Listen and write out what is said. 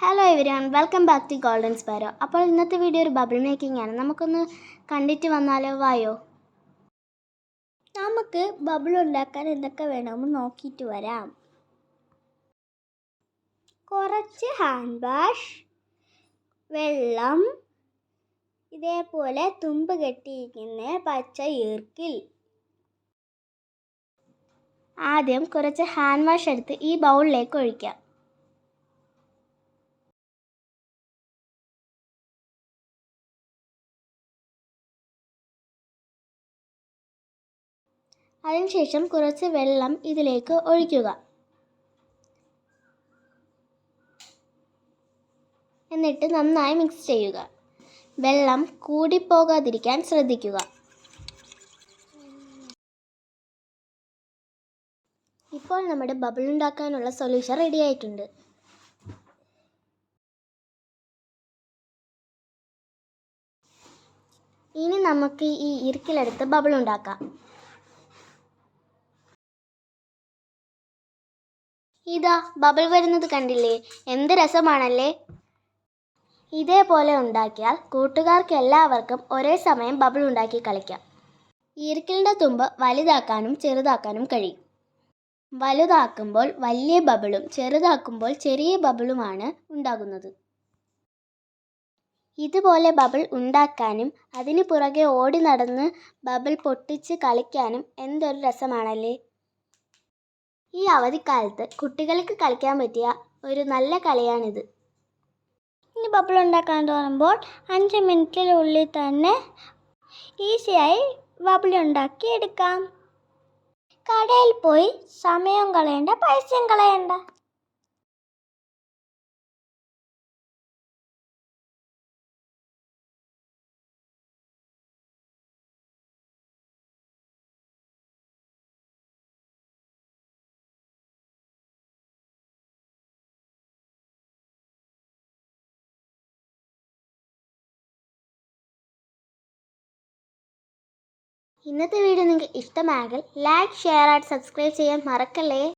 Hello everyone, welcome back to golden sparrow. അപ്പോൾ ഇന്നത്തെ video ഒരു ബബിൾ മേക്കിംഗ് ആണ്. നമുക്കൊന്ന് കണ്ടിട്ട് വന്നാലോ? വായോ. നമുക്ക് ബബിൾ ഉണ്ടാക്കാൻ എന്തൊക്കെ വേണമെന്ന് നോക്കിയിട്ട് വരാം. കുറച്ച് ഹാൻഡ് വാഷ്, വെള്ളം, ഇതേപോലെ തുമ്പ് കെട്ടിയിരിക്കുന്ന പച്ച ഈർക്കിൽ. ആദ്യം കുറച്ച് ഹാൻഡ് വാഷ് എടുത്ത് ഈ ബൗളിലേക്ക് ഒഴിക്കാം. അതിനുശേഷം കുറച്ച് വെള്ളം ഇതിലേക്ക് ഒഴിക്കുക. എന്നിട്ട് നന്നായി മിക്സ് ചെയ്യുക. വെള്ളം കൂടിപ്പോകാതിരിക്കാൻ ശ്രദ്ധിക്കുക. ഇപ്പോൾ നമ്മുടെ ബബിൾ ഉണ്ടാക്കാനുള്ള സൊല്യൂഷൻ റെഡി ആയിട്ടുണ്ട്. ഇനി നമുക്ക് ഈ ഈർക്കിലെടുത്ത് ബബിൾ ഉണ്ടാക്കാം. ഇതാ ബബിൾ വരുന്നത് കണ്ടില്ലേ? എന്ത് രസമാണല്ലേ? ഇതേപോലെ ഉണ്ടാക്കിയാൽ കൂട്ടുകാർക്ക് എല്ലാവർക്കും ഒരേ സമയം ബബിൾ ഉണ്ടാക്കി കളിക്കാം. ഈർക്കിലിൻ്റെ തുമ്പ് വലുതാക്കാനും ചെറുതാക്കാനും കഴിയും. വലുതാക്കുമ്പോൾ വലിയ ബബിളും ചെറുതാക്കുമ്പോൾ ചെറിയ ബബിളുമാണ് ഉണ്ടാകുന്നത്. ഇതുപോലെ ബബിൾ ഉണ്ടാക്കാനും അതിന് പുറകെ ഓടി നടന്ന് ബബിൾ പൊട്ടിച്ച് കളിക്കാനും എന്തൊരു രസമാണല്ലേ? ഈ അവധിക്കാലത്ത് കുട്ടികൾക്ക് കളിക്കാൻ പറ്റിയ ഒരു നല്ല കളിയാണിത്. ഇനി ബബിൾ ഉണ്ടാക്കാൻ തോന്നുമ്പോൾ 5 മിനിറ്റിനുള്ളിൽ തന്നെ ഈസിയായി ബബിൾ ഉണ്ടാക്കി എടുക്കാം. കടയിൽ പോയി സമയം കളയണ്ട, പൈസയും കളയണ്ട. ഇന്നത്തെ വീഡിയോ നിങ്ങൾക്ക് ഇഷ്ടമായെങ്കിൽ ലൈക്ക്, ഷെയർ ആൻഡ് സബ്സ്ക്രൈബ് ചെയ്യാൻ മറക്കല്ലേ.